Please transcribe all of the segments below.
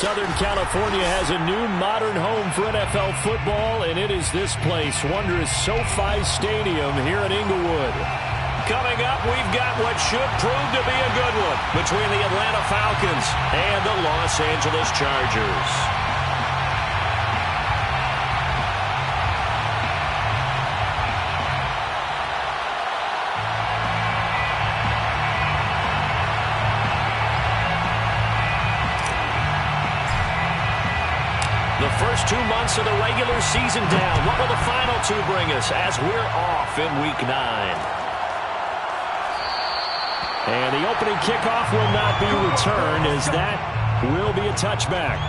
Southern California has a new modern home for NFL football, and it is this place, wondrous SoFi Stadium here in Inglewood. Coming up, we've got what should prove to be a good one between the Atlanta Falcons and the Los Angeles Chargers. The first 2 months of the regular season down. What will the final 2 bring us as we're off in Week 9? And the opening kickoff will not be returned, as that will be a touchback.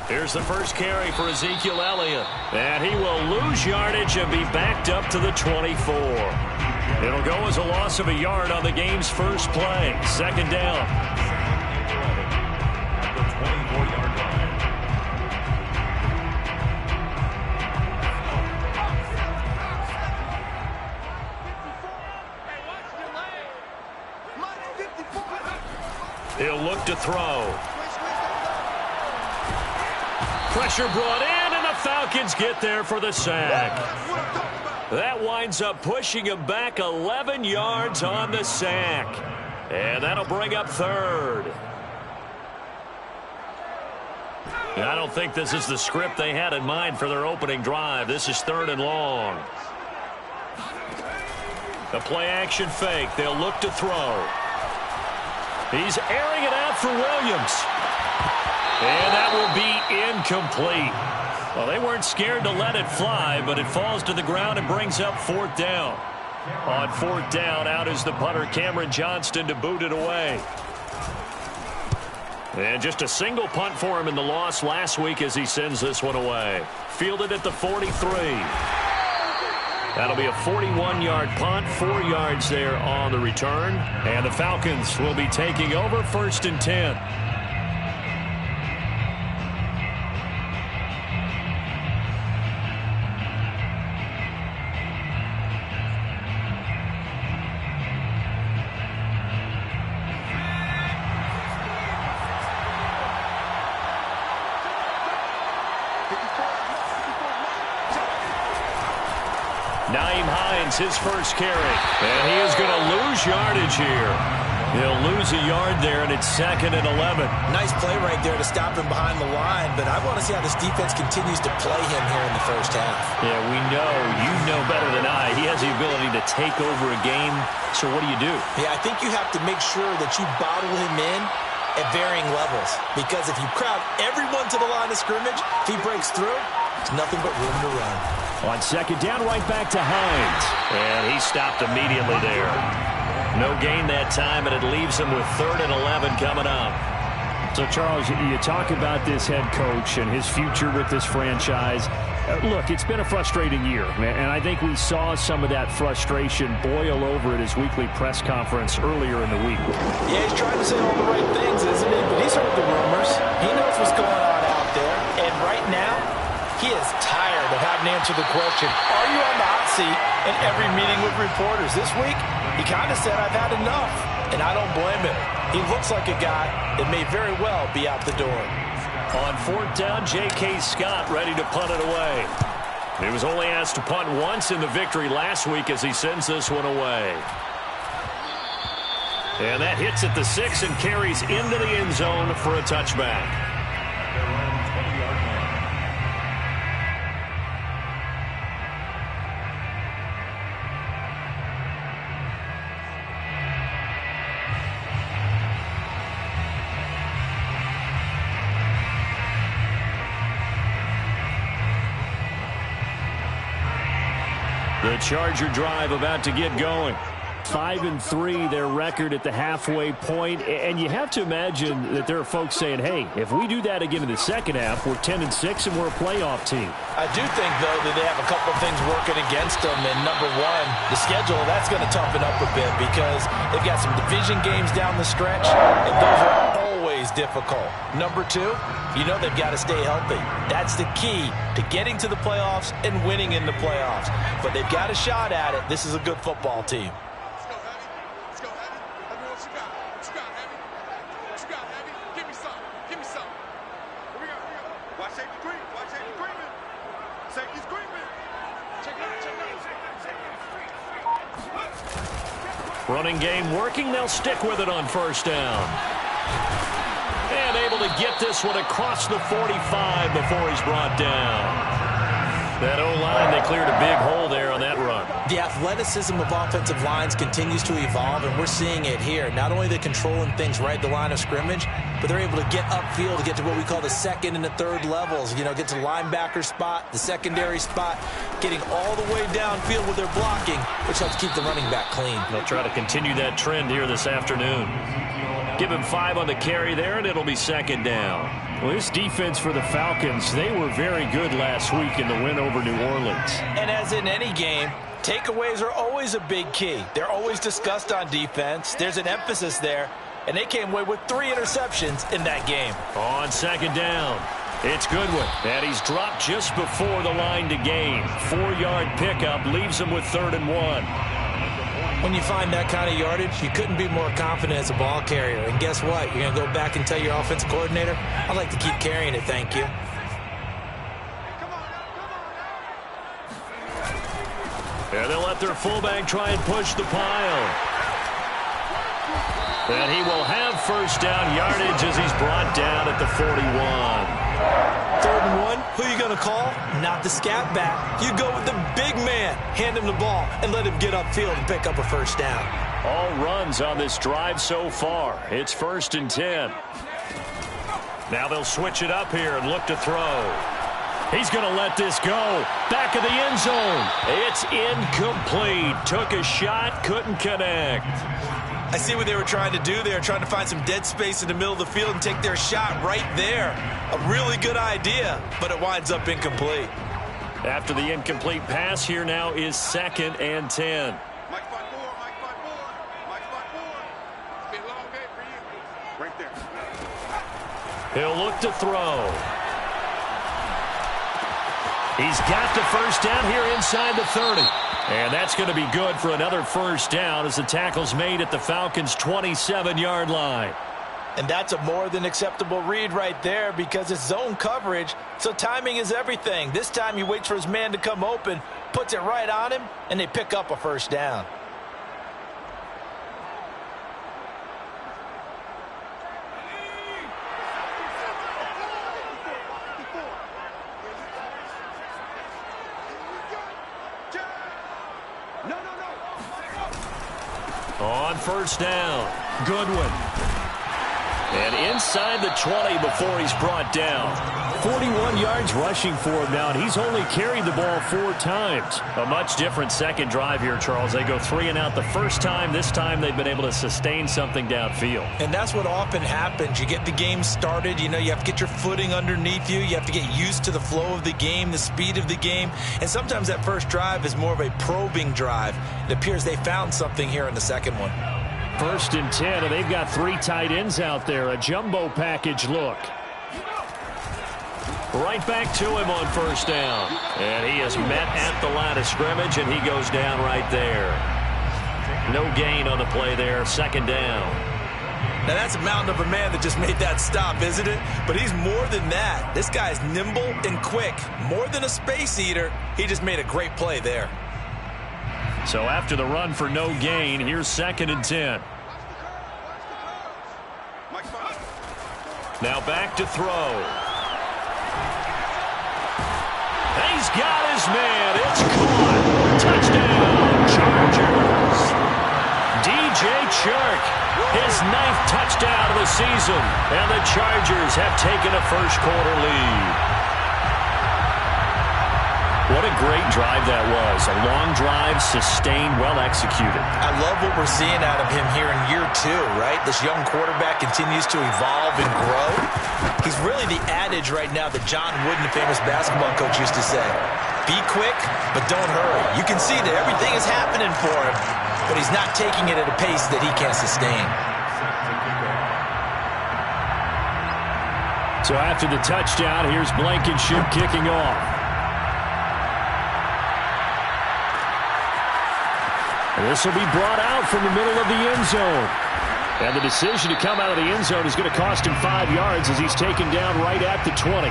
Here's the first carry for Ezekiel Elliott. And he will lose yardage and be backed up to the 24. It'll go as a loss of a yard on the game's first play. Second down. At the 24-yard line. He'll look to throw. Pressure brought in, and the Falcons get there for the sack. That winds up pushing him back 11 yards on the sack. And that'll bring up third. I don't think this is the script they had in mind for their opening drive. This is 3rd and long. The play-action fake. They'll look to throw. He's airing it out for Williams. And that will be incomplete. Well, they weren't scared to let it fly, but it falls to the ground and brings up 4th down. On 4th down, out is the punter, Cameron Johnston, to boot it away. And just a single punt for him in the loss last week as he sends this one away. Fielded at the 43. That'll be a 41-yard punt, 4 yards there on the return. And the Falcons will be taking over 1st and 10. His first carry, and he is going to lose yardage here. He'll lose a yard there, and it's 2nd and 11. Nice play right there to stop him behind the line, but I want to see how this defense continues to play him here in the first half. Yeah, we know. You know better than I. He has the ability to take over a game, so what do you do? Yeah, I think you have to make sure that you bottle him in at varying levels, because if you crowd everyone to the line of scrimmage, if he breaks through, there's nothing but room to run. On 2nd down, right back to Hines. And he stopped immediately there. No gain that time, and it leaves him with 3rd and 11 coming up. So, Charles, you talk about this head coach and his future with this franchise. Look, it's been a frustrating year, and I think we saw some of that frustration boil over at his weekly press conference earlier in the week. Yeah, he's trying to say all the right things, isn't he? But he's heard the rumors. He knows what's going on out there. And right now, he is tired of having to answer the question, are you on the hot seat in every meeting with reporters? This week, he kind of said, I've had enough, and I don't blame him. He looks like a guy that may very well be out the door. On 4th down, J.K. Scott ready to punt it away. He was only asked to punt once in the victory last week as he sends this one away. And that hits at the 6 and carries into the end zone for a touchback. The Charger drive about to get going. 5-3 their record at the halfway point, and you have to imagine that there are folks saying, hey, if we do that again in the second half, we're 10-6 and we're a playoff team. I do think, though, that they have a couple of things working against them. And number one, the schedule, that's going to toughen up a bit because they've got some division games down the stretch, and those are always difficult. Number two, you know they've got to stay healthy. That's the key to getting to the playoffs and winning in the playoffs. But they've got a shot at it. This is a good football team. Let's go, Heavy. Let's go, Heavy. Let me know what you got. What you got, Heavy? What you got, Heavy? Give me some. Give me some. Here we go. Here we go. Watch safety green. Watch safety Greenman. Safety's Greenman. Check it out. Check it out. Running game working. They'll stick with it on first down. And able to get this one across the 45 before he's brought down. That O-line, they cleared a big hole there on that run. The athleticism of offensive lines continues to evolve, and we're seeing it here. Not only are they controlling things right at the line of scrimmage, but they're able to get upfield to get to what we call the second and the third levels. You know, get to the linebacker spot, the secondary spot, getting all the way downfield with their blocking, which helps keep the running back clean. They'll try to continue that trend here this afternoon. Give him 5 on the carry there, and it'll be second down. Well, this defense for the Falcons, they were very good last week in the win over New Orleans. And as in any game, takeaways are always a big key. They're always discussed on defense. There's an emphasis there, and they came away with 3 interceptions in that game. On second down, it's Goodwin, and he's dropped just before the line to gain. 4-yard pickup leaves him with 3rd and 1. When you find that kind of yardage, you couldn't be more confident as a ball carrier. And guess what? You're going to go back and tell your offensive coordinator, I'd like to keep carrying it, thank you. And they'll let their fullback try and push the pile. And he will have first down yardage as he's brought down at the 41. 3rd and 1, who are you going to call? Not the scat back. You go with the big man. Hand him the ball and let him get upfield and pick up a first down. All runs on this drive so far. It's 1st and 10. Now they'll switch it up here and look to throw. He's going to let this go. Back of the end zone. It's incomplete. Took a shot, couldn't connect. I see what they were trying to do there, trying to find some dead space in the middle of the field and take their shot right there. A really good idea, but it winds up incomplete. After the incomplete pass, here now is 2nd and 10. Mike spot 4. Mike spot 4. Mike spot 4. It's been a long day for you. Right there. He'll look to throw. He's got the first down here inside the 30. And that's going to be good for another first down as the tackle's made at the Falcons' 27-yard line. And that's a more than acceptable read right there because it's zone coverage, so timing is everything. This time he waits for his man to come open, puts it right on him, and they pick up a first down. On first down, Goodwin. And inside the 20 before he's brought down. 41 yards rushing for him now, and he's only carried the ball 4 times. A much different second drive here, Charles. They go 3 and out the first time. This time they've been able to sustain something downfield. And that's what often happens. You get the game started. You know, you have to get your footing underneath you. You have to get used to the flow of the game, the speed of the game. And sometimes that first drive is more of a probing drive. It appears they found something here in the second one. 1st and 10, and they've got 3 tight ends out there. A jumbo package look. Right back to him on first down. And he is met at the line of scrimmage, and he goes down right there. No gain on the play there. 2nd down. Now that's a mountain of a man that just made that stop, isn't it? But he's more than that. This guy's nimble and quick. More than a space eater, he just made a great play there. So after the run for no gain, here's 2nd and 10. Now back to throw. He's got his man. It's caught. Touchdown, Chargers. DJ Chark, his 9th touchdown of the season. And the Chargers have taken a first quarter lead. What a great drive that was. A long drive, sustained, well executed. I love what we're seeing out of him here in year 2, right? This young quarterback continues to evolve and grow. He's really the adage right now that John Wooden, the famous basketball coach, used to say. Be quick, but don't hurry. You can see that everything is happening for him, but he's not taking it at a pace that he can't sustain. So after the touchdown, here's Blankenship kicking off. And this will be brought out from the middle of the end zone. And the decision to come out of the end zone is going to cost him 5 yards as he's taken down right at the 20.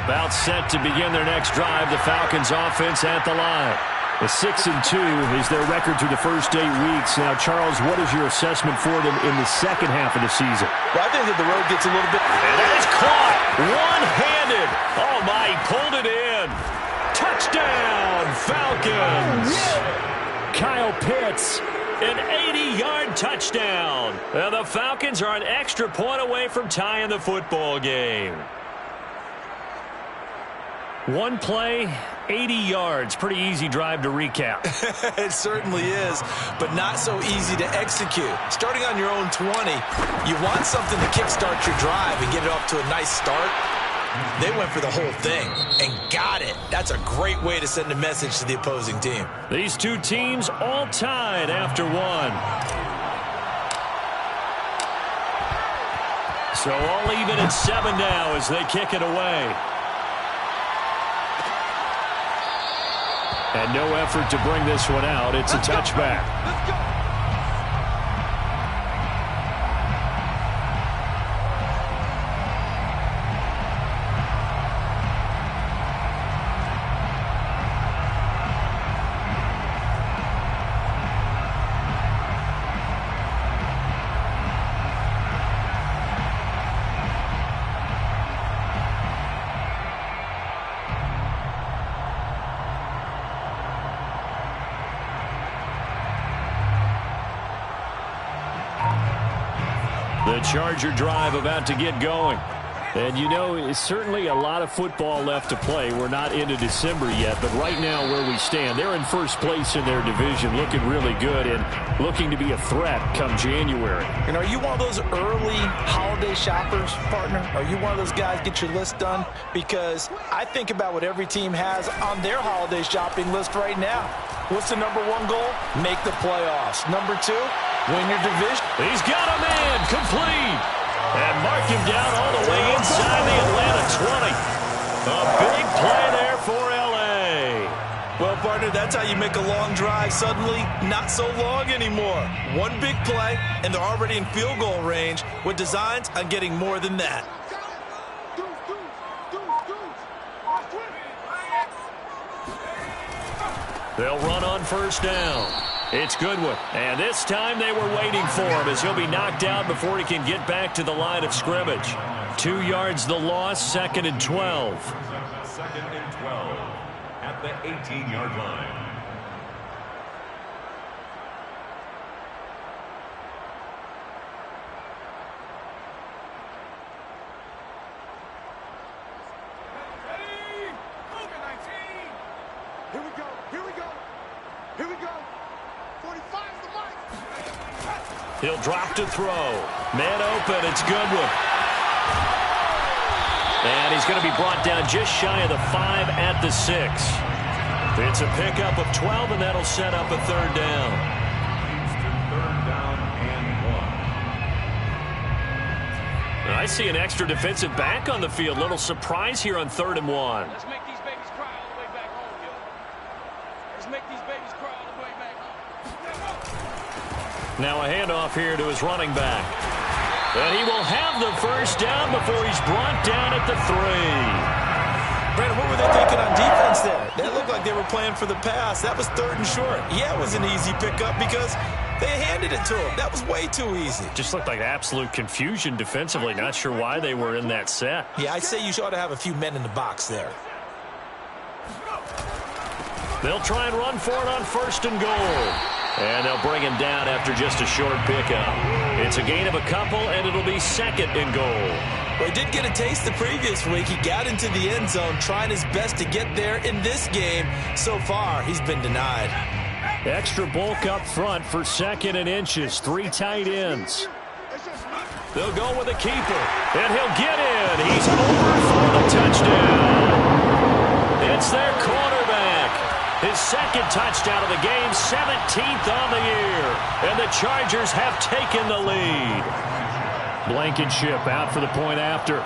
About set to begin their next drive. The Falcons offense at the line. A 6-2 is their record through the first 8 weeks. Now, Charles, what is your assessment for them in the second half of the season? Well, I think that the road gets a little bit... And that is caught one-handed. Oh, my, he pulled it in. Touchdown, Falcons. Kyle Pitts, an 80-yard touchdown. And the Falcons are an extra point away from tying the football game. One play, 80 yards. Pretty easy drive to recap. It certainly is, but not so easy to execute. Starting on your own 20, you want something to kickstart your drive and get it off to a nice start. They went for the whole thing and got it. That's a great way to send a message to the opposing team. These two teams all tied after one. So all even at 7 now as they kick it away. And no effort to bring this one out. It's a touchback. Let's go. The Charger drive about to get going. And, you know, it's certainly a lot of football left to play. We're not into December yet, but right now where we stand, they're in first place in their division, looking really good and looking to be a threat come January. And are you one of those early holiday shoppers, partner? Are you one of those guys get your list done? Because I think about what every team has on their holiday shopping list right now. What's the number one goal? Make the playoffs. Number two, win your division. He's got a man complete. And mark him down all the way inside the Atlanta 20. A big play there for L.A. Well, partner, that's how you make a long drive suddenly not so long anymore. One big play, and they're already in field goal range with designs on getting more than that. They'll run on first down. It's Goodwin. And this time they were waiting for him as he'll be knocked out before he can get back to the line of scrimmage. 2 yards the loss, 2nd and 12. 2nd and 12 at the 18-yard line. Here we go. Here we go. Here we go. 45 is the mark. He'll drop to throw. Man open. It's Goodwin. And he's going to be brought down just shy of the 5 at the 6. It's a pickup of 12, and that'll set up a 3rd down. Houston 3rd down and 1. I see an extra defensive back on the field. Little surprise here on 3rd and 1. Let's make these babies cry all the way back home, yo. Let's make these babies cry all the way back home. Now a handoff here to his running back. And he will have the first down before he's brought down at the 3. Brandon, what were they thinking on defense there? They looked like they were playing for the pass. That was 3rd and short. Yeah, it was an easy pickup because they handed it to him. That was way too easy. Just looked like absolute confusion defensively. Not sure why they were in that set. Yeah, I'd say you ought to have a few men in the box there. They'll try and run for it on 1st and goal. And they'll bring him down after just a short pickup. It's a gain of a couple, and it'll be second and goal. Well, he did get a taste the previous week. He got into the end zone trying his best to get there in this game. So far, he's been denied. Extra bulk up front for second and inches. 3 tight ends. They'll go with a keeper, and he'll get in. He's over for the touchdown. It's their quarterback. His second touchdown of the game, 17th on the year. And the Chargers have taken the lead. Blankenship out for the point after.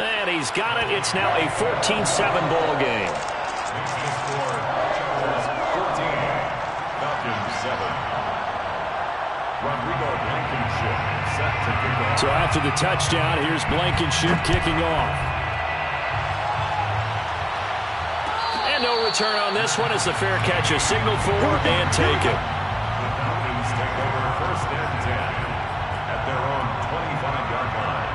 And he's got it. It's now a 14-7 ball game. So after the touchdown, here's Blankenship kicking off. And no return on this one as the fair catch is signaled for and taken. The Falcons take over first and 10 at their own 25-yard line.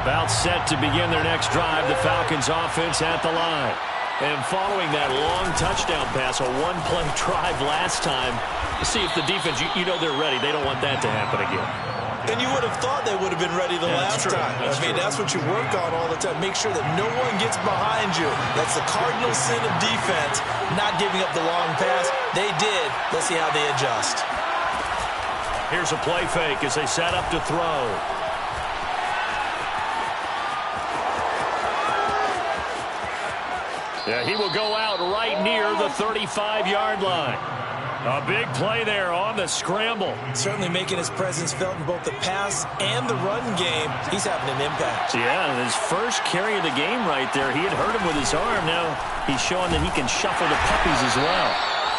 About set to begin their next drive, the Falcons offense at the line. And following that long touchdown pass, a one-play drive last time, see if the defense, you know they're ready. They don't want that to happen again. And you would have thought they would have been ready the last time. That's what you work on all the time. Make sure that no one gets behind you. That's the cardinal sin of defense, not giving up the long pass. They did. Let's see how they adjust. Here's a play fake as they set up to throw. Yeah, he will go out right near the 35-yard line. A big play there on the scramble. Certainly making his presence felt in both the pass and the run game. He's having an impact. Yeah, his first carry of the game right there. He had hurt him with his arm. Now he's showing that he can shuffle the puppies as well.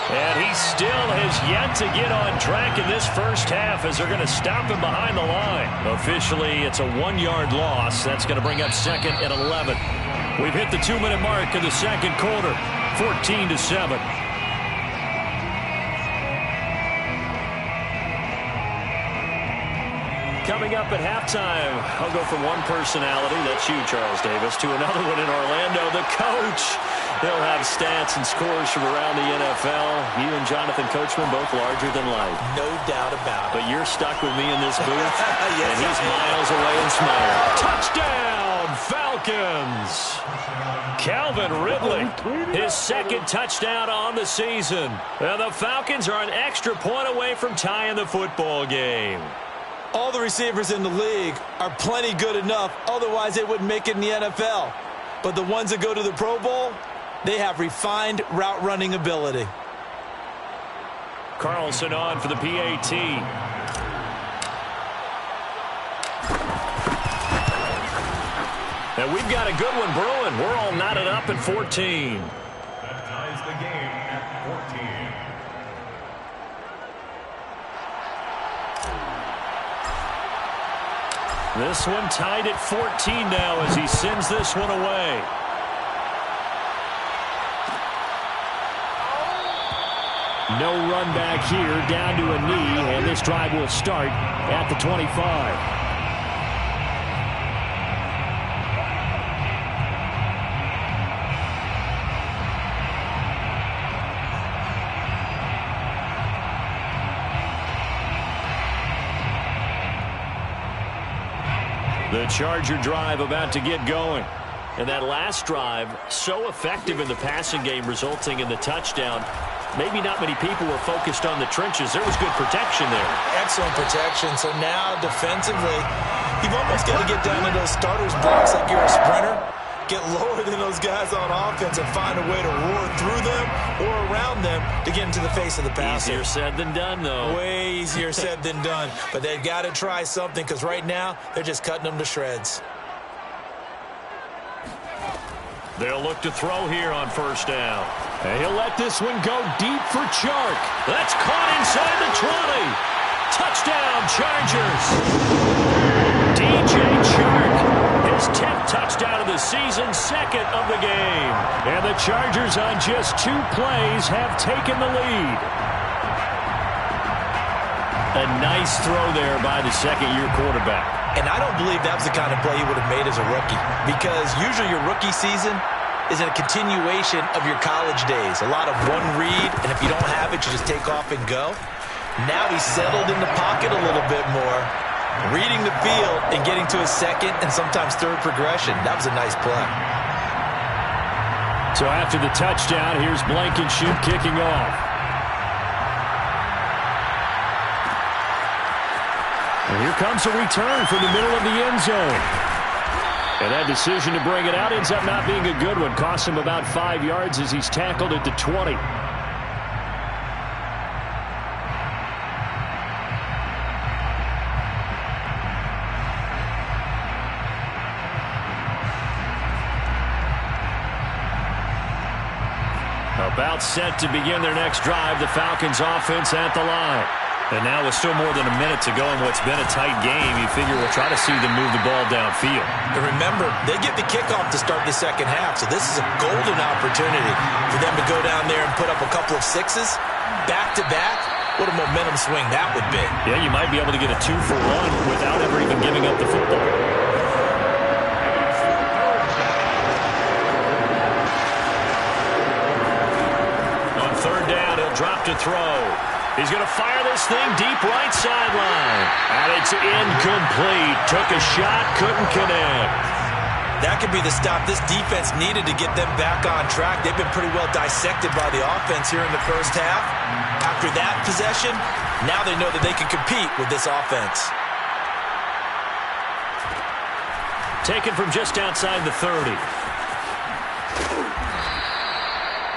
And he still has yet to get on track in this first half as they're going to stop him behind the line. Officially, it's a 1-yard loss. That's going to bring up second and 11. We've hit the 2-minute mark of the second quarter, 14-7. Coming up at halftime, I'll go from one personality, that's you, Charles Davis, to another one in Orlando, the coach. They'll have stats and scores from around the NFL. You and Jonathan Coachman, both larger than life. No doubt about it. But you're stuck with me in this booth, yes, and he's miles away and smiling. Touchdown, Falcons! Calvin Ridley, his second touchdown on the season. And the Falcons are an extra point away from tying the football game. All the receivers in the league are plenty good enough, otherwise they wouldn't make it in the NFL. But the ones that go to the Pro Bowl, they have refined route running ability. Carlson on for the PAT. And we've got a good one brewing. We're all knotted up at 14. That ties the game at 14. This one tied at 14 now as he sends this one away. No run back here, down to a knee, and this drive will start at the 25. The Charger drive about to get going. And that last drive, so effective in the passing game, resulting in the touchdown. Maybe not many people were focused on the trenches. There was good protection there. Excellent protection. So now, defensively, you've almost got to get down to those starters blocks like you're a sprinter. Get lower than those guys on offense and find a way to roar through them or around them to get into the face of the passer. Easier said than done, though. Way easier said than done. But they've got to try something because right now they're just cutting them to shreds. They'll look to throw here on first down. And he'll let this one go deep for Chark. That's caught inside the 20. Touchdown, Chargers. DJ Chark. His 10th touchdown of the season, second of the game. And the Chargers on just 2 plays have taken the lead. A nice throw there by the second-year quarterback. And I don't believe that was the kind of play he would have made as a rookie, because usually your rookie season is a continuation of your college days. A lot of one read, and if you don't have it, you just take off and go. Now he's settled in the pocket a little bit more, reading the field and getting to his second and sometimes third progression. That was a nice play. So after the touchdown, here's Blankenship kicking off. And here comes a return from the middle of the end zone. And that decision to bring it out ends up not being a good one. Costs him about 5 yards as he's tackled at the 20. About set to begin their next drive. The Falcons offense at the line. And now with still more than a minute to go in what's been a tight game, you figure we'll try to see them move the ball downfield. And remember, they get the kickoff to start the second half, so this is a golden opportunity for them to go down there and put up a couple of sixes back-to-back. What a momentum swing that would be. Yeah, you might be able to get a 2-for-1 without ever even giving up the football. On third down, he'll drop to throw. He's going to fire this thing deep right sideline. And it's incomplete. Took a shot, couldn't connect. That could be the stop this defense needed to get them back on track. They've been pretty well dissected by the offense here in the first half. After that possession, now they know that they can compete with this offense. Taken from just outside the 30.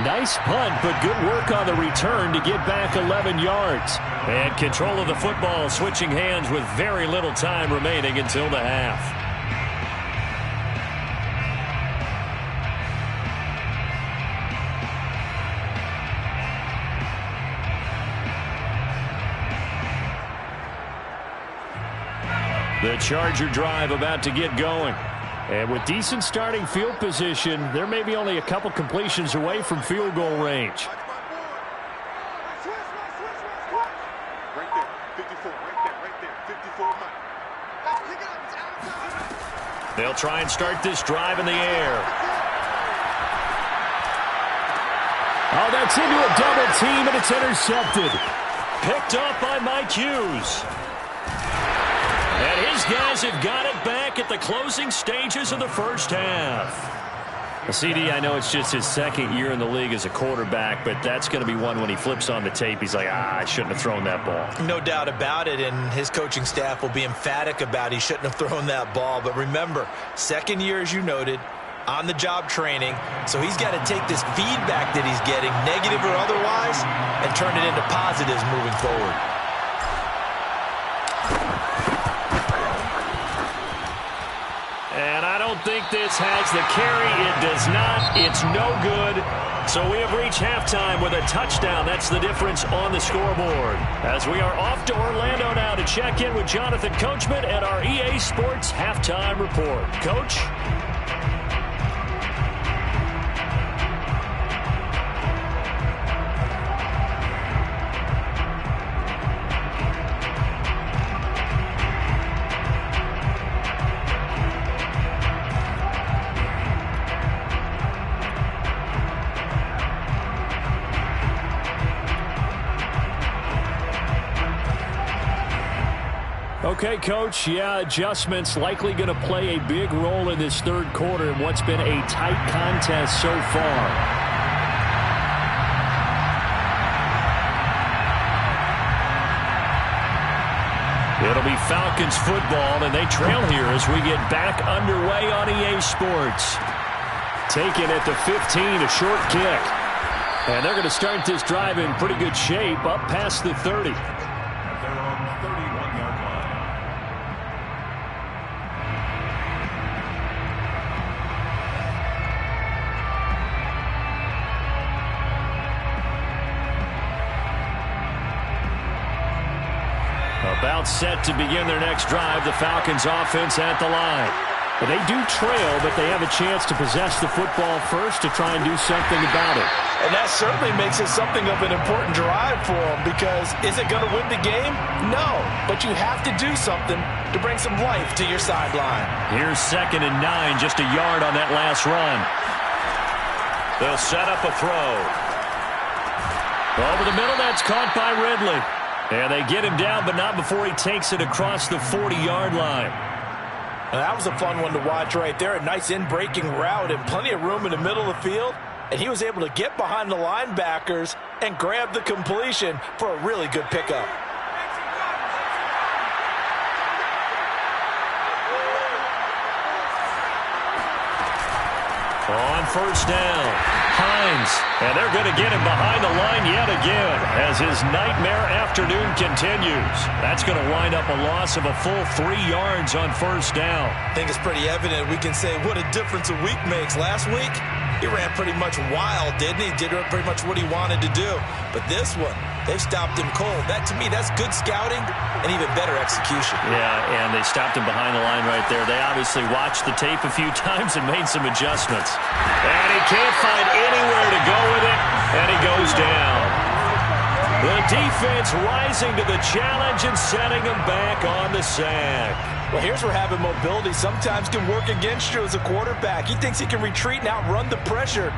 Nice punt, but good work on the return to get back 11 yards. And control of the football switching hands with very little time remaining until the half. The Charger drive about to get going. And with decent starting field position, there may be only a couple completions away from field goal range. Right there, 54, right there, 54. They'll try and start this drive in the air. Oh, that's into a double team, and it's intercepted. Picked up by Mike Hughes. And his guys have got it back at the closing stages of the first half. CD, I know it's just his second year in the league as a quarterback, but that's going to be one when he flips on the tape. He's like, I shouldn't have thrown that ball. No doubt about it, and his coaching staff will be emphatic about he shouldn't have thrown that ball. But remember, second year, as you noted, on-the-job training, so he's got to take this feedback that he's getting, negative or otherwise, and turn it into positives moving forward. And I don't think this has the carry. It does not. It's no good. So we have reached halftime with a touchdown. That's the difference on the scoreboard. As we are off to Orlando now to check in with Jonathan Coachman and our EA Sports Halftime Report. Coach? Okay, Coach, yeah, adjustments likely going to play a big role in this third quarter in what's been a tight contest so far. It'll be Falcons football, and they trail here as we get back underway on EA Sports. Taken at the 15, a short kick. And they're going to start this drive in pretty good shape, up past the 30. About set to begin their next drive. The Falcons offense at the line. But they do trail, but they have a chance to possess the football first to try and do something about it. And that certainly makes it something of an important drive for them, because is it going to win the game? No, but you have to do something to bring some life to your sideline. Here's 2nd and 9, just a yard on that last run. They'll set up a throw. Over the middle, that's caught by Ridley. And they get him down, but not before he takes it across the 40-yard line. And that was a fun one to watch right there. A nice in-breaking route and plenty of room in the middle of the field. And he was able to get behind the linebackers and grab the completion for a really good pickup. On first down, Hines, and they're going to get him behind the line yet again as his nightmare afternoon continues. That's going to wind up a loss of a full 3 yards on first down. I think it's pretty evident. We can say what a difference a week makes. Last week, he ran pretty much wild, didn't he? Did pretty much what he wanted to do. But this one, they've stopped him cold. That, to me, that's good scouting and even better execution. Yeah, and they stopped him behind the line right there. They obviously watched the tape a few times and made some adjustments. And he can't find anywhere to go with it, and he goes down. The defense rising to the challenge and setting him back on the sack. Well, here's where having mobility sometimes can work against you as a quarterback. He thinks he can retreat and outrun the pressure.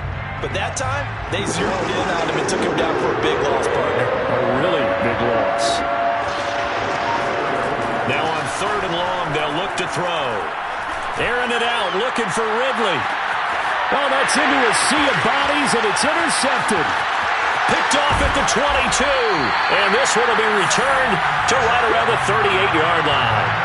But that time, they zeroed in on him and took him down for a big loss, partner. A really big loss. Now on 3rd and long, they'll look to throw. Airing it out, looking for Ridley. Oh, that's into a sea of bodies, and it's intercepted. Picked off at the 22. And this one will be returned to right around the 38-yard line.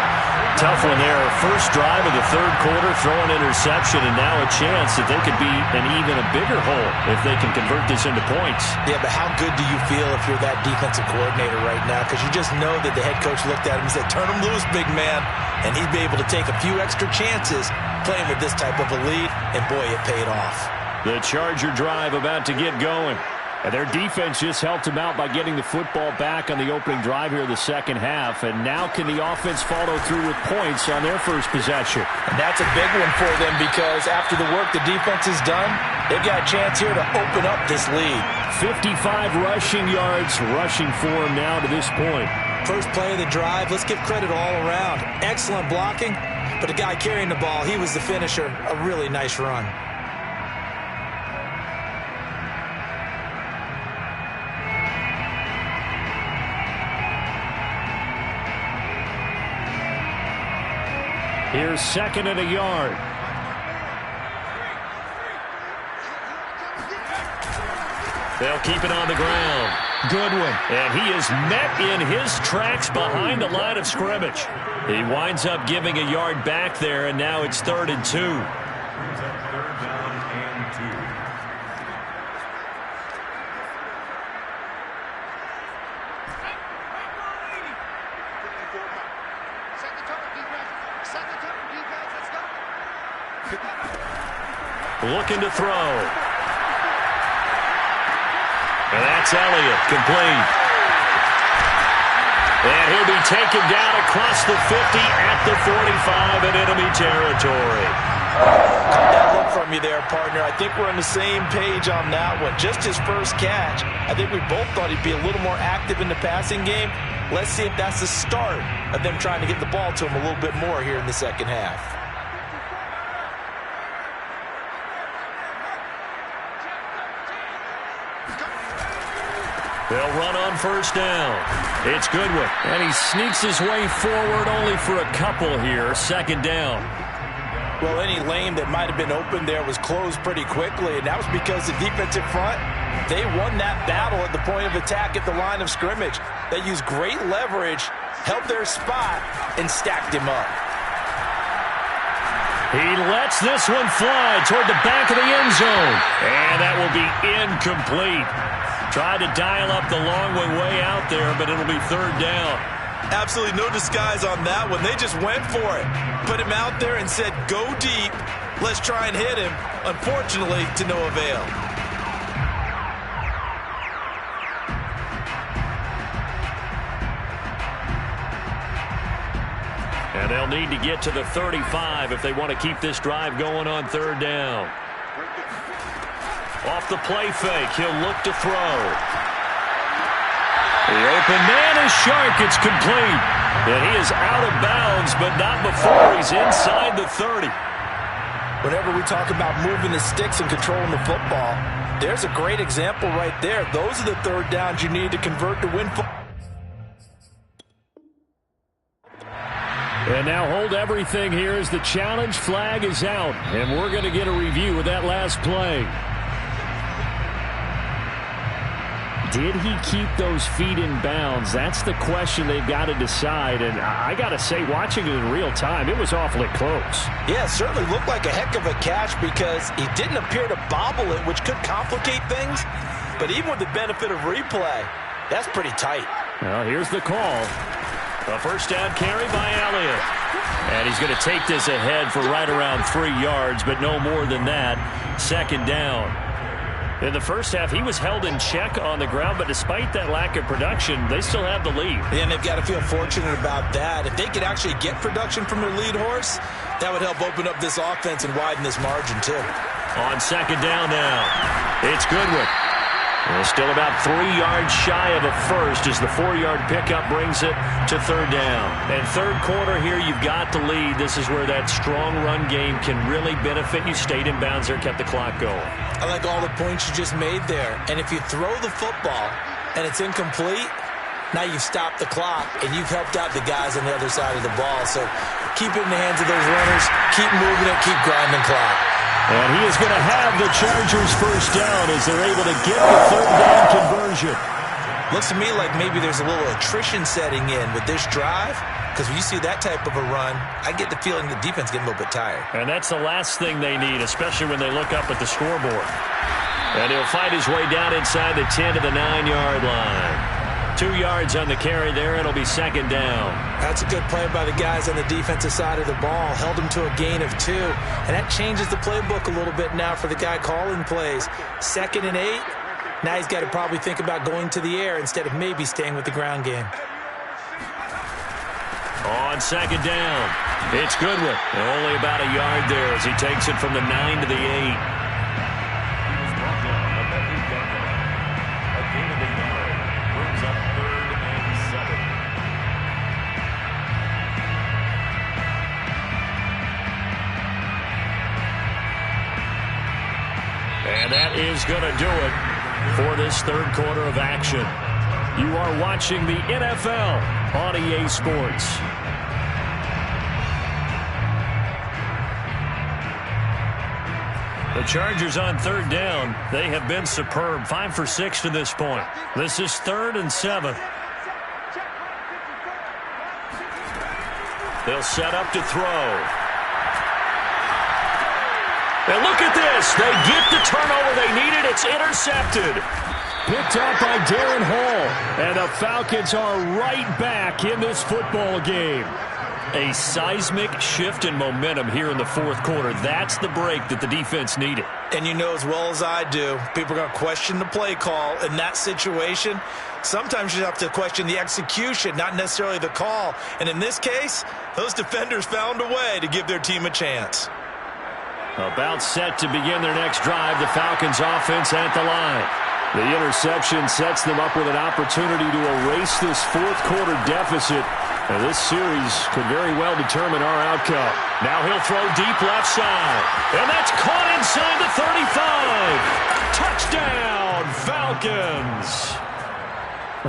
Tough one there. First drive of the 3rd quarter, throw an interception, and now a chance that they could be an even a bigger hole if they can convert this into points. Yeah, but how good do you feel if you're that defensive coordinator right now? Because you just know that the head coach looked at him and said, turn him loose, big man. And he'd be able to take a few extra chances playing with this type of a lead, and boy, it paid off. The Charger drive about to get going. And their defense just helped them out by getting the football back on the opening drive here in the second half. And now can the offense follow through with points on their first possession? And that's a big one for them, because after the work the defense has done, they've got a chance here to open up this lead. 55 rushing yards rushing for him now to this point. First play of the drive, let's give credit all around. Excellent blocking, but the guy carrying the ball, he was the finisher. A really nice run. Here's 2nd and a yard. They'll keep it on the ground. Good one. And he is met in his tracks behind the line of scrimmage. He winds up giving a yard back there, and now it's 3rd and 2. Looking to throw. And that's Elliott, complete. And he'll be taken down across the 50 at the 45 in enemy territory. Caught that look from you there, partner. I think we're on the same page on that one. Just his first catch. I think we both thought he'd be a little more active in the passing game. Let's see if that's the start of them trying to get the ball to him a little bit more here in the second half. They'll run on first down. It's Goodwin. And he sneaks his way forward only for a couple here. 2nd down. Well, any lane that might have been open there was closed pretty quickly, and that was because the defensive front, they won that battle at the point of attack at the line of scrimmage. They used great leverage, held their spot, and stacked him up. He lets this one fly toward the back of the end zone. And that will be incomplete. Tried to dial up the long way out there, but it'll be 3rd down. Absolutely no disguise on that one. They just went for it. Put him out there and said, go deep. Let's try and hit him. Unfortunately, to no avail. And And they'll need to get to the 35 if they want to keep this drive going on third down. Off the play fake, he'll look to throw. The open man is Shark. It's complete. And he is out of bounds, but not before he's inside the 30. Whenever we talk about moving the sticks and controlling the football, there's a great example right there. Those are the third downs you need to convert to win football. And now hold everything here as the challenge flag is out. And we're going to get a review of that last play. Did he keep those feet in bounds? That's the question they've got to decide. And I got to say, watching it in real time, it was awfully close. Yeah, it certainly looked like a heck of a catch because he didn't appear to bobble it, which could complicate things. But even with the benefit of replay, that's pretty tight. Well, here's the call. A first down carry by Elliott. And he's going to take this ahead for right around 3 yards, but no more than that. Second down. In the first half, he was held in check on the ground, but despite that lack of production, they still have the lead. And they've got to feel fortunate about that. If they could actually get production from their lead horse, that would help open up this offense and widen this margin, too. On second down now, it's Goodwin. Well, still about 3 yards shy of a first as the 4-yard pickup brings it to third down. And third quarter here, you've got the lead. This is where that strong run game can really benefit you. Stayed in bounds there, kept the clock going. I like all the points you just made there. And if you throw the football and it's incomplete, now you've stopped the clock and you've helped out the guys on the other side of the ball. So keep it in the hands of those runners. Keep moving it. Keep grinding clock. And he is going to have the Chargers first down as they're able to get the third down conversion. Looks to me like maybe there's a little attrition setting in with this drive, because when you see that type of a run, I get the feeling the defense getting a little bit tired. And that's the last thing they need, especially when they look up at the scoreboard. And he'll fight his way down inside the 10 to the 9-yard line. 2 yards on the carry there. It'll be second down. That's a good play by the guys on the defensive side of the ball. Held him to a gain of 2. And that changes the playbook a little bit now for the guy calling plays. 2nd and 8. Now he's got to probably think about going to the air instead of maybe staying with the ground game. On second down, it's Goodwin. Only about a yard there as he takes it from the 9 to the 8. And that is going to do it for this third quarter of action. You are watching the NFL on EA Sports. The Chargers on third down. They have been superb. 5 for 6 to this point. This is 3rd and 7. They'll set up to throw. And look at this. They get the turnover they needed. It's intercepted. Picked up by Darren Hall. And the Falcons are right back in this football game. A seismic shift in momentum here in the fourth quarter. That's the break that the defense needed. And you know as well as I do, people are going to question the play call in that situation. Sometimes you have to question the execution, not necessarily the call. And in this case, those defenders found a way to give their team a chance. About set to begin their next drive, the Falcons offense at the line. The interception sets them up with an opportunity to erase this fourth quarter deficit. And this series could very well determine our outcome. Now he'll throw deep left side. And that's caught inside the 35. Touchdown, Falcons.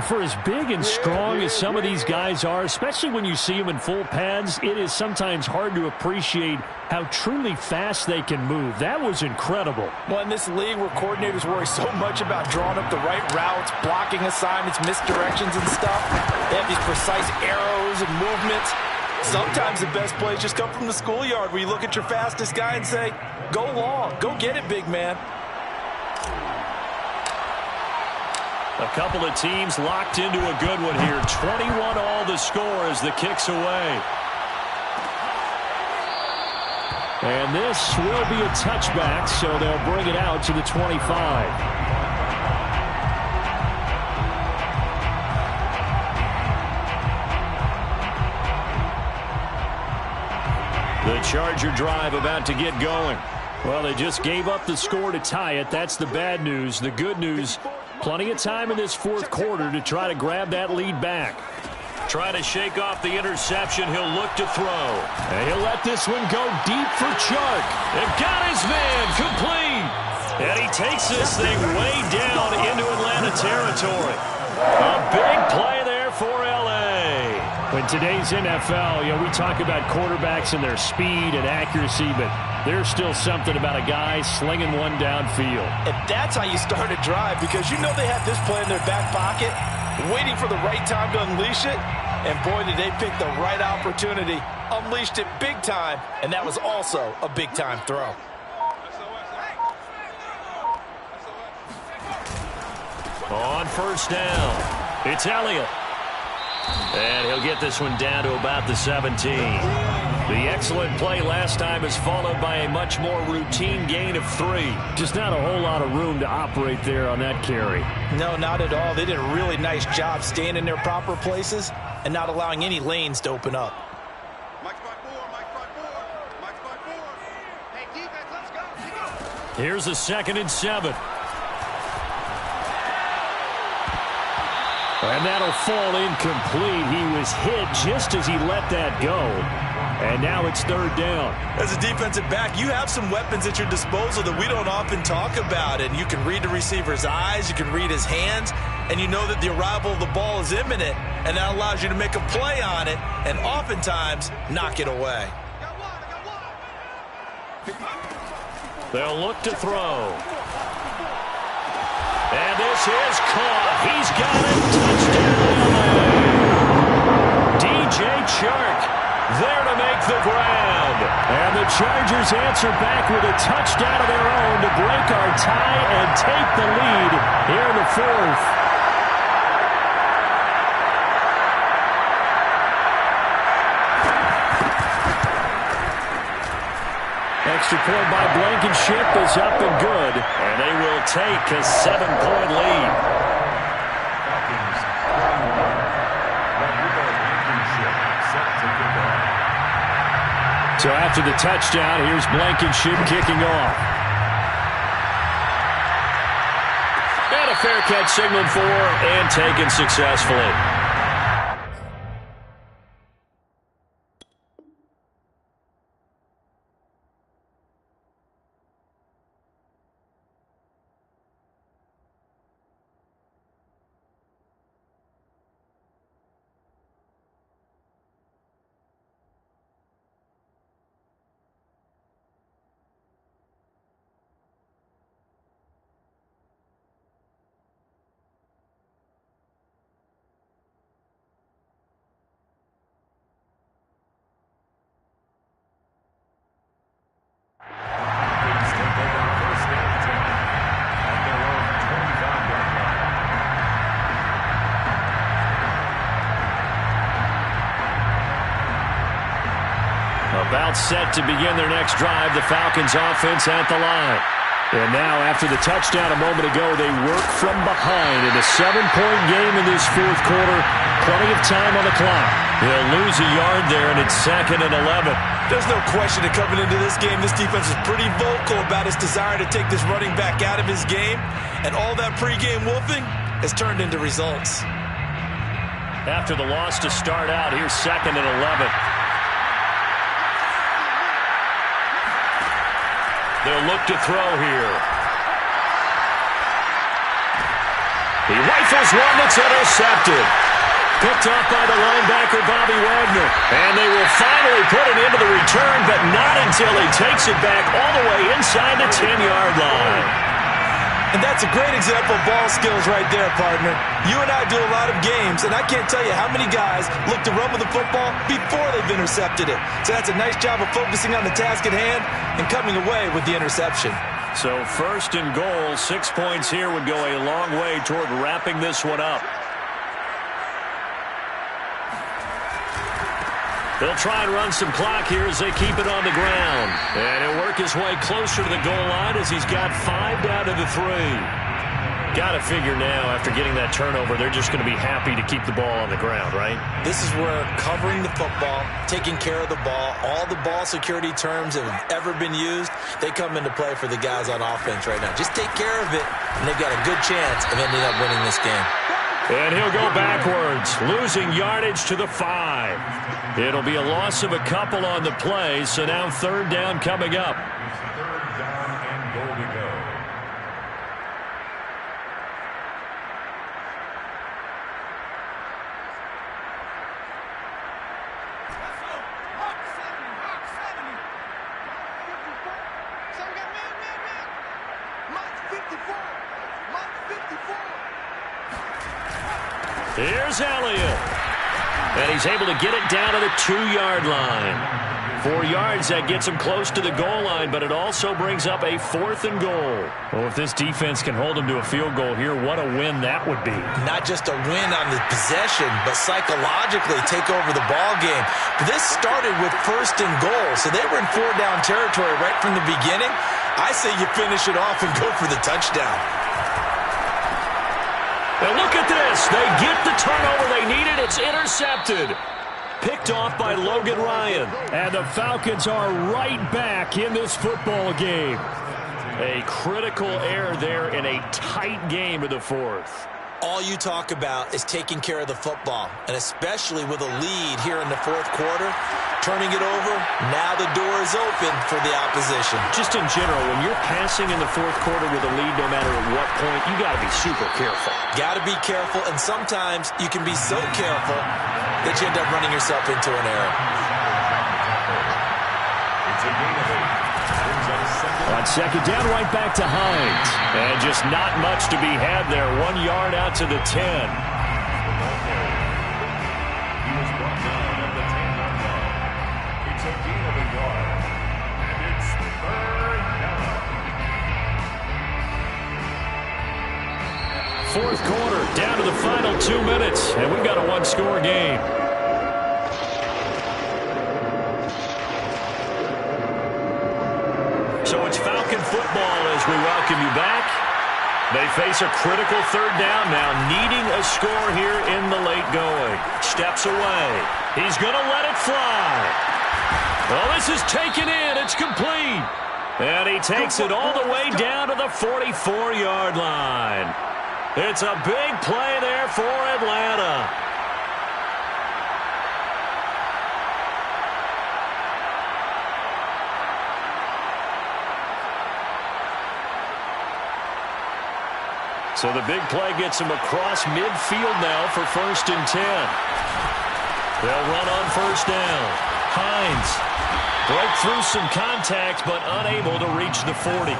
For as big and strong as some of these guys are, especially when you see them in full pads, it is sometimes hard to appreciate how truly fast they can move. That was incredible. Well, in this league where coordinators worry so much about drawing up the right routes, blocking assignments, misdirections and stuff, they have these precise arrows and movements. Sometimes the best plays just come from the schoolyard where you look at your fastest guy and say, go long, go get it, big man. A couple of teams locked into a good one here. 21 all the score as the kick's away. And this will be a touchback, so they'll bring it out to the 25. The Charger drive about to get going. Well, they just gave up the score to tie it. That's the bad news. The good news, plenty of time in this fourth quarter to try to grab that lead back. Trying to shake off the interception. He'll look to throw. And he'll let this one go deep for Chark. And got his man complete. And he takes this thing way down into Atlanta territory. A big play there for L.A. In today's NFL, we talk about quarterbacks and their speed and accuracy, but there's still something about a guy slinging one downfield. And that's how you start a drive, because you know they have this play in their back pocket, waiting for the right time to unleash it. And boy, did they pick the right opportunity. Unleashed it big time, and that was also a big-time throw. On first down, it's Elliott. And he'll get this one down to about the 17. The excellent play last time is followed by a much more routine gain of 3. Just not a whole lot of room to operate there on that carry. No, not at all. They did a really nice job staying in their proper places and not allowing any lanes to open up. Mike's by 4, Mike's by 4, Mike's by 4. Hey, defense, let's go. Here's a 2nd and 7. And that'll fall incomplete. He was hit just as he let that go. And now it's 3rd down. As a defensive back, you have some weapons at your disposal that we don't often talk about. And you can read the receiver's eyes, you can read his hands, and you know that the arrival of the ball is imminent. And that allows you to make a play on it and oftentimes knock it away. They'll look to throw. And this is caught. He's got it. Touchdown. DJ Chark there to make the grab. And the Chargers answer back with a touchdown of their own to break our tie and take the lead here in the 4th. Extra point by Blankenship is up and good. And they will take a 7-point lead. So after the touchdown, here's Blankenship kicking off. And a fair catch signaled for and taken successfully. About set to begin their next drive, the Falcons offense at the line. And now, after the touchdown a moment ago, they work from behind in a 7-point game in this 4th quarter. Plenty of time on the clock. They'll lose a yard there, and it's 2nd and 11. There's no question that coming into this game, this defense is pretty vocal about its desire to take this running back out of his game. And all that pregame wolfing has turned into results. After the loss to start out, here's 2nd and 11. They'll look to throw here. He rifles one that's intercepted. Picked off by the linebacker, Bobby Wagner. And they will finally put it into the return, but not until he takes it back all the way inside the 10-yard line. And that's a great example of ball skills right there, partner. You and I do a lot of games, and I can't tell you how many guys look to run with the football before they've intercepted it. So that's a nice job of focusing on the task at hand and coming away with the interception. So 1st and goal, 6 points here would go a long way toward wrapping this one up. They'll try and run some clock here as they keep it on the ground. And he'll work his way closer to the goal line as he's got 5 down to the 3. Got to figure now, after getting that turnover, they're just going to be happy to keep the ball on the ground, right? This is where covering the football, taking care of the ball, all the ball security terms that have ever been used, they come into play for the guys on offense right now. Just take care of it, and they've got a good chance of ending up winning this game. And he'll go backwards, losing yardage to the 5. It'll be a loss of a couple on the play, so now third down coming up. Third down and goal to go. Here's Elliott. And he's able to get it down to the 2-yard line. 4 yards, that gets him close to the goal line, but it also brings up a 4th and goal. Well, if this defense can hold him to a field goal here, what a win that would be. Not just a win on the possession, but psychologically take over the ball game. This started with 1st and goal, so they were in 4-down territory right from the beginning. I say you finish it off and go for the touchdown. And look at this. They get the turnover they needed. It's intercepted. Picked off by Logan Ryan. And the Falcons are right back in this football game. A critical error there in a tight game of the 4th. All you talk about is taking care of the football, and especially with a lead here in the 4th quarter, turning it over, now the door is open for the opposition. Just in general, when you're passing in the 4th quarter with a lead, no matter at what point, you got to be super careful. Got to be careful, and sometimes you can be so careful that you end up running yourself into an error. It's a gain of 8. On second down, right back to Hines. And just not much to be had there. 1 yard out to the 10. He was brought down at the 10-yard line. It's a gain of 1 yard. And it's third down. 4th quarter, down to the final 2 minutes. And we've got a 1-score game. So it's Falcon football as we welcome you back. They face a critical 3rd down now, needing a score here in the late going. Steps away. He's going to let it fly. Well, this is taken in. It's complete. And he takes it all the way down to the 44-yard line. It's a big play there for Atlanta. So the big play gets him across midfield now for 1st and 10. They'll run on 1st down. Hines broke through some contact, but unable to reach the 40.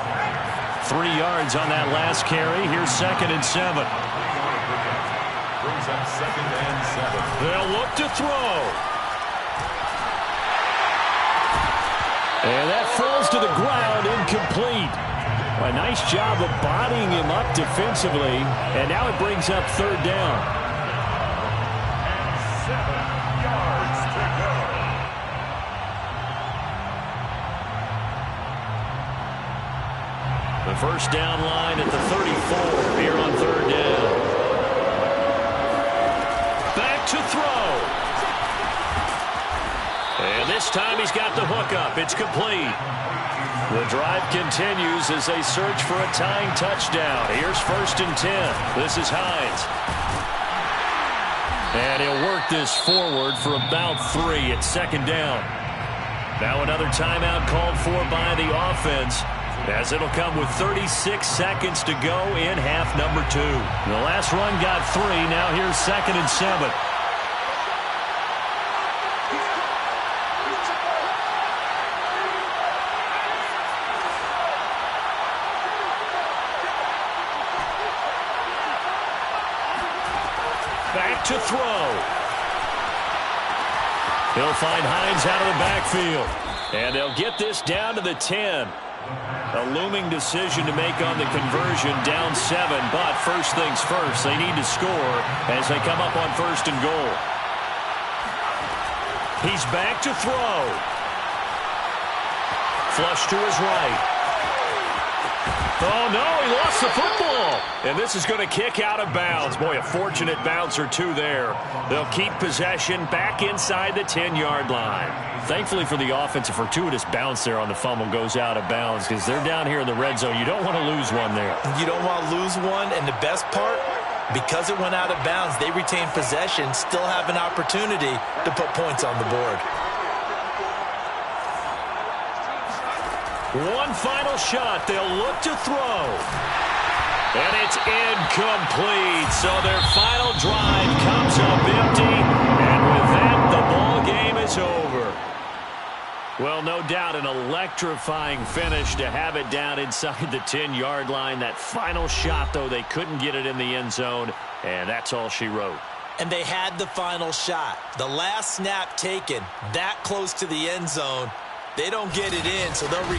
3 yards on that last carry. Here's 2nd and 7. Brings up 2nd and 7. They'll look to throw. And that falls to the ground, incomplete. A nice job of bodying him up defensively, and now it brings up 3rd down. And 7 yards to go. The 1st down line at the 34 here on 3rd down. Back to throw. And this time he's got the hook up. It's complete. The drive continues as they search for a tying touchdown. Here's 1st and 10. This is Hines. And he'll work this forward for about 3 at 2nd down. Now another timeout called for by the offense, as it'll come with 36 seconds to go in half number 2. The last run got 3. Now here's 2nd and 7. Back to throw. He'll find Hines out of the backfield. And they'll get this down to the 10. A looming decision to make on the conversion, down 7. But first things first, they need to score as they come up on 1st and goal. He's back to throw. Flush to his right. Oh, no, he lost the football. And this is going to kick out of bounds. Boy, a fortunate bounce or two there. They'll keep possession back inside the 10-yard line. Thankfully for the offense, a fortuitous bounce there on the fumble goes out of bounds because they're down here in the red zone. You don't want to lose one there. You don't want to lose one, and the best part, because it went out of bounds, they retain possession, still have an opportunity to put points on the board. One final shot. They'll look to throw. And it's incomplete. So their final drive comes up empty. And with that, the ball game is over. Well, no doubt an electrifying finish to have it down inside the 10-yard line. That final shot, though, they couldn't get it in the end zone. And that's all she wrote. And they had the final shot. The last snap taken that close to the end zone. They don't get it in, so they'll